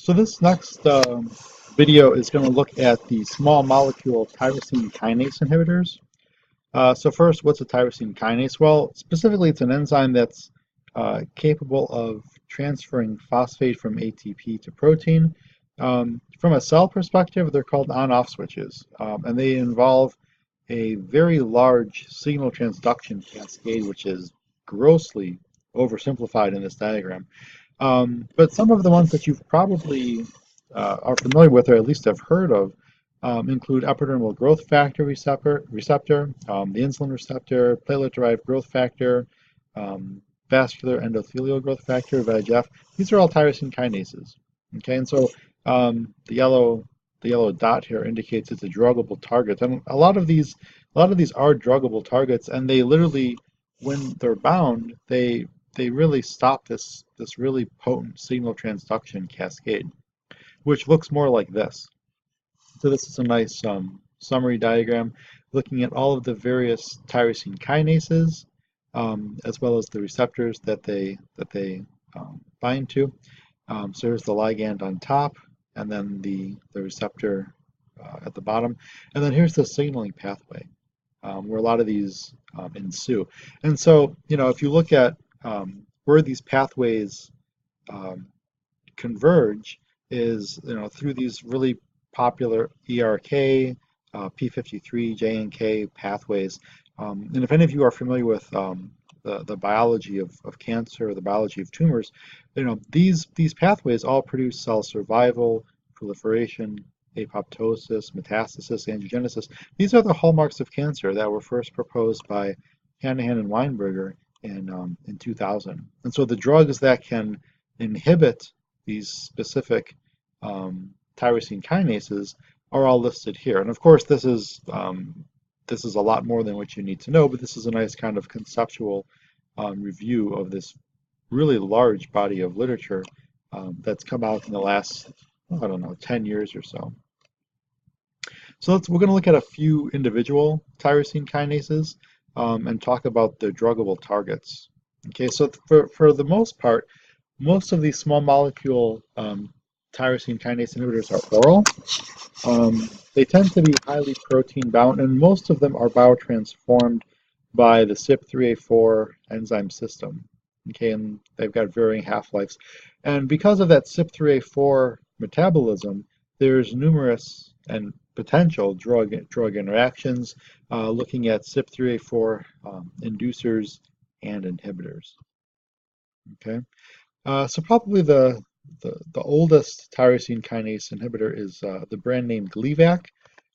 So this next video is going to look at the small molecule tyrosine kinase inhibitors. So first, what's a tyrosine kinase? Well, specifically, it's an enzyme that's capable of transferring phosphate from ATP to protein. From a cell perspective, they're called on-off switches, and they involve a very large signal transduction cascade, which is grossly oversimplified in this diagram. But some of the ones that you've probably are familiar with, or at least have heard of, include epidermal growth factor the insulin receptor, platelet-derived growth factor, vascular endothelial growth factor, VEGF. These are all tyrosine kinases. Okay, and so the yellow dot here indicates it's a druggable target, and a lot of these are druggable targets, and they literally, when they're bound, they really stop this really potent signal transduction cascade, which looks more like this. So this is a nice summary diagram looking at all of the various tyrosine kinases, as well as the receptors that they bind to. So here's the ligand on top, and then the receptor at the bottom, and then here's the signaling pathway, where a lot of these ensue. And so, if you look at where these pathways converge is, through these really popular ERK, P53, JNK pathways. And if any of you are familiar with the biology of cancer or the biology of tumors, these pathways all produce cell survival, proliferation, apoptosis, metastasis, angiogenesis. These are the hallmarks of cancer that were first proposed by Hanahan and Weinberger in 2000. And so the drugs that can inhibit these specific tyrosine kinases are all listed here. And of course, this is a lot more than what you need to know, but this is a nice kind of conceptual review of this really large body of literature that's come out in the last, I don't know, 10 years or so. So we're going to look at a few individual tyrosine kinases and talk about the druggable targets. Okay, so for the most part, most of these small molecule tyrosine kinase inhibitors are oral. They tend to be highly protein bound, and most of them are biotransformed by the CYP3A4 enzyme system. Okay, and they've got varying half-lives. And because of that CYP3A4 metabolism, there's numerous and potential drug interactions looking at CYP3A4 inducers and inhibitors. Okay, so probably the oldest tyrosine kinase inhibitor is the brand name Gleevec,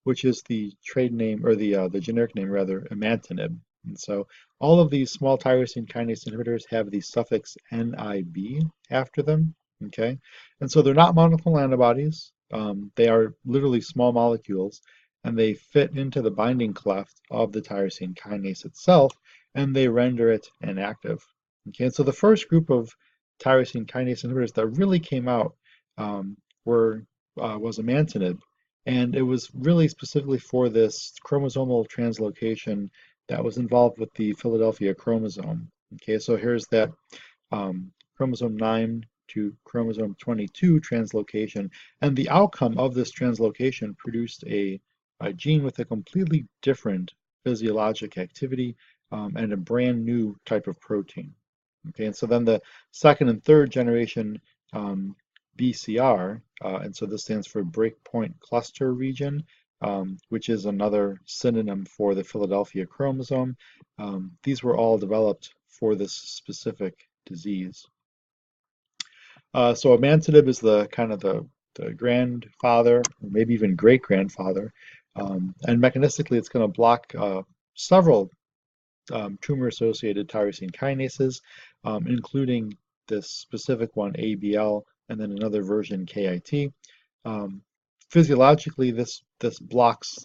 which is the trade name, or the generic name rather, imatinib. And so all of these small tyrosine kinase inhibitors have the suffix NIB after them. Okay, and so they're not monoclonal antibodies. They are literally small molecules, and they fit into the binding cleft of the tyrosine kinase itself, and they render it inactive. Okay, and so the first group of tyrosine kinase inhibitors that really came out was imatinib, and it was really specifically for this chromosomal translocation that was involved with the Philadelphia chromosome. Okay, so here's that chromosome 9 to chromosome 22 translocation, and the outcome of this translocation produced a gene with a completely different physiologic activity and a brand new type of protein. Okay, and so then the second and third generation BCR, and so this stands for breakpoint cluster region, which is another synonym for the Philadelphia chromosome. These were all developed for this specific disease. So imatinib is the kind of the grandfather, or maybe even great-grandfather, and mechanistically it's going to block several tumor-associated tyrosine kinases, including this specific one, ABL, and then another version, KIT. Physiologically, this blocks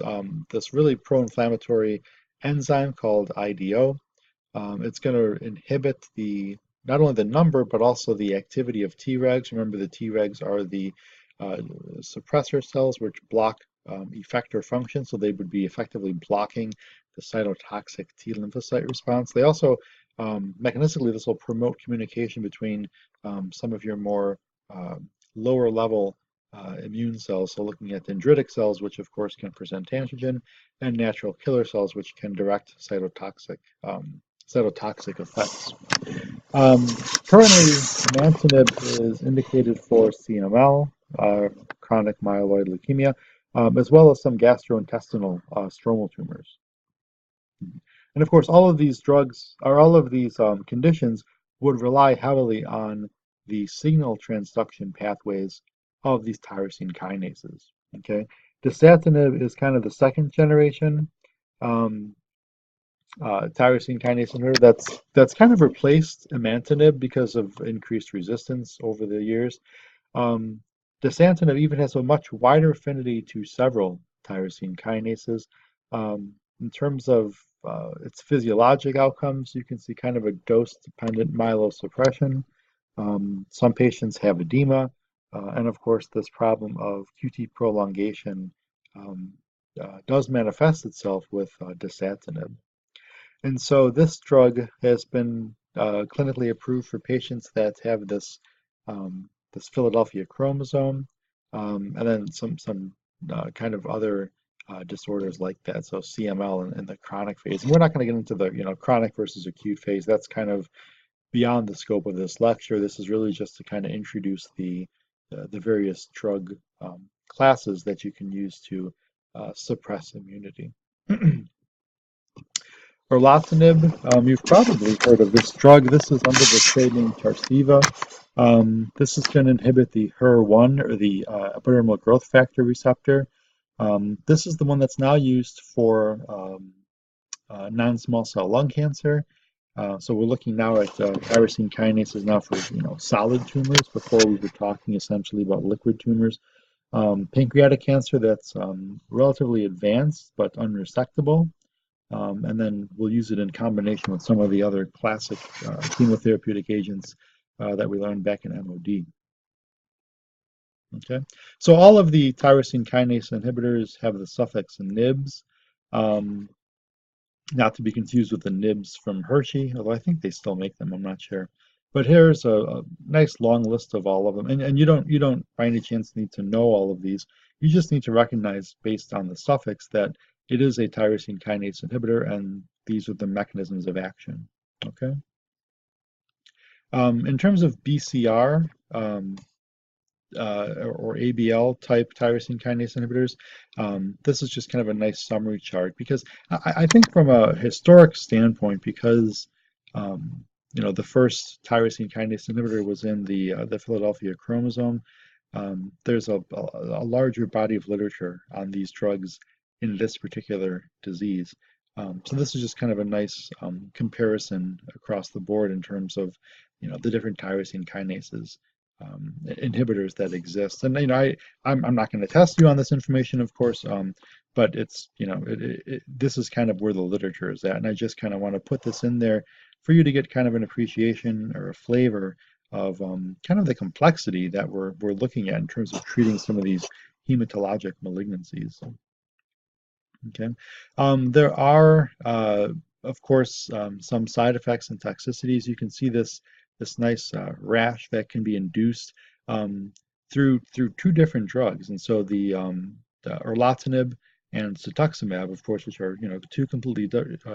this really pro-inflammatory enzyme called IDO. It's going to inhibit not only the number, but also the activity of Tregs. Remember, the Tregs are the suppressor cells which block effector function, so they would be effectively blocking the cytotoxic T lymphocyte response. They also, mechanistically, this will promote communication between some of your more lower level immune cells, so looking at dendritic cells, which of course can present antigen, and natural killer cells, which can direct cytotoxic effects. Um, Currently, imatinib is indicated for CML, chronic myeloid leukemia, as well as some gastrointestinal stromal tumors. And of course, all of these drugs, or all of these conditions, would rely heavily on the signal transduction pathways of these tyrosine kinases. Okay, dasatinib is kind of the second generation um, tyrosine kinase inhibitor that's kind of replaced imatinib because of increased resistance over the years. Um, Dasatinib even has a much wider affinity to several tyrosine kinases. In terms of its physiologic outcomes, you can see kind of a dose-dependent myelosuppression. Some patients have edema, and of course, this problem of QT prolongation um, does manifest itself with dasatinib. And so this drug has been clinically approved for patients that have this Philadelphia chromosome, and then some kind of other disorders like that. So CML in the chronic phase. And we're not going to get into the chronic versus acute phase. That's kind of beyond the scope of this lecture. This is really just to kind of introduce the various drug classes that you can use to suppress immunity. Erlotinib, you've probably heard of this drug. This is under the trade name Tarceva. This is going to inhibit the HER1 or the epidermal growth factor receptor. This is the one that's now used for non-small cell lung cancer. So we're looking now at tyrosine kinases now for solid tumors. Before we were talking essentially about liquid tumors. Pancreatic cancer that's relatively advanced but unresectable. And then we'll use it in combination with some of the other classic chemotherapeutic agents that we learned back in MOD. Okay, so all of the tyrosine kinase inhibitors have the suffix nibs, not to be confused with the nibs from Hershey, although I think they still make them, I'm not sure. But here's a nice long list of all of them, and you don't by any chance need to know all of these. You just need to recognize based on the suffix that it is a tyrosine kinase inhibitor, and these are the mechanisms of action. Okay. In terms of BCR or ABL type tyrosine kinase inhibitors, this is just kind of a nice summary chart because I think from a historic standpoint, because the first tyrosine kinase inhibitor was in the Philadelphia chromosome. There's a larger body of literature on these drugs in this particular disease. So this is just kind of a nice comparison across the board in terms of the different tyrosine kinases inhibitors that exist. And I'm not going to test you on this information, of course, but it's this is kind of where the literature is at, and I just kind of want to put this in there for you to get kind of an appreciation or a flavor of kind of the complexity that we're looking at in terms of treating some of these hematologic malignancies. Okay, there are of course some side effects and toxicities. You can see this nice rash that can be induced through two different drugs, and so the erlotinib and cetuximab, of course, which are two completely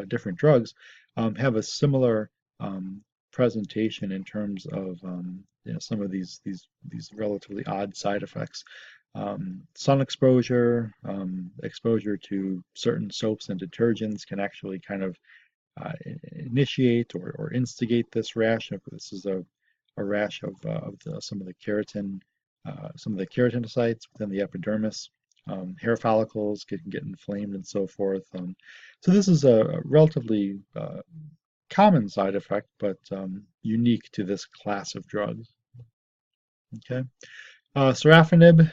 different drugs, have a similar presentation in terms of some of these relatively odd side effects. Sun exposure, exposure to certain soaps and detergents can actually kind of initiate or instigate this rash. This is a rash of some of the keratinocytes within the epidermis. Hair follicles can get inflamed and so forth. So this is a relatively common side effect, but unique to this class of drugs. Okay. Sorafenib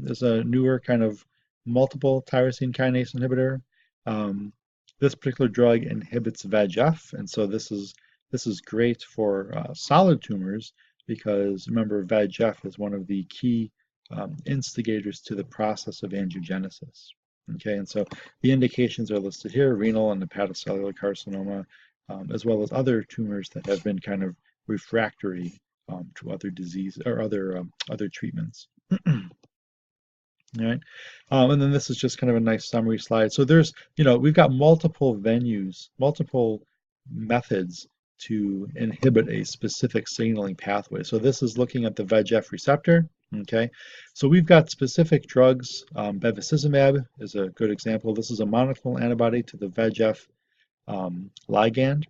is a newer kind of multiple tyrosine kinase inhibitor. This particular drug inhibits VEGF, and so this is great for solid tumors because remember VEGF is one of the key instigators to the process of angiogenesis. Okay, and so the indications are listed here: renal and hepatocellular carcinoma, as well as other tumors that have been kind of refractory to other disease or other treatments. All right. And then this is just kind of a nice summary slide. So there's, we've got multiple venues, multiple methods to inhibit a specific signaling pathway. So this is looking at the VEGF receptor. Okay. So we've got specific drugs. Bevacizumab is a good example. This is a monoclonal antibody to the VEGF ligand.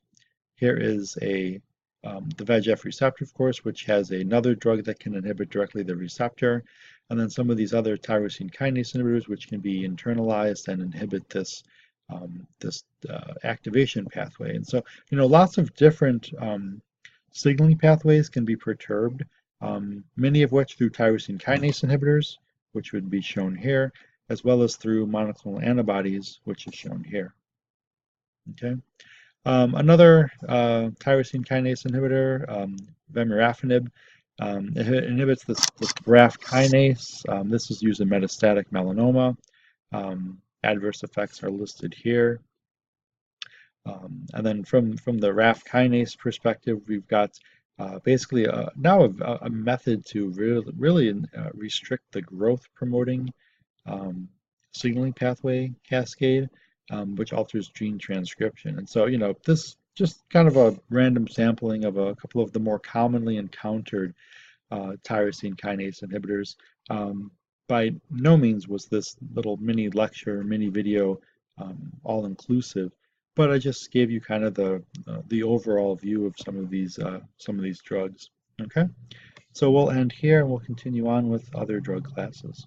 Here is the VEGF receptor, of course, which has another drug that can inhibit directly the receptor, and then some of these other tyrosine kinase inhibitors, which can be internalized and inhibit this activation pathway. And so, lots of different signaling pathways can be perturbed, many of which through tyrosine kinase inhibitors, which would be shown here, as well as through monoclonal antibodies, which is shown here. Okay. Another tyrosine kinase inhibitor, vemurafenib, it inhibits this RAF kinase. This is used in metastatic melanoma. Adverse effects are listed here. And then from the RAF kinase perspective, we've got basically now a method to really restrict the growth promoting signaling pathway cascade, which alters gene transcription. And so, this just kind of a random sampling of a couple of the more commonly encountered tyrosine kinase inhibitors. By no means was this little mini lecture, mini video all inclusive, but I just gave you kind of the overall view of some of these drugs. Okay, so we'll end here and we'll continue on with other drug classes.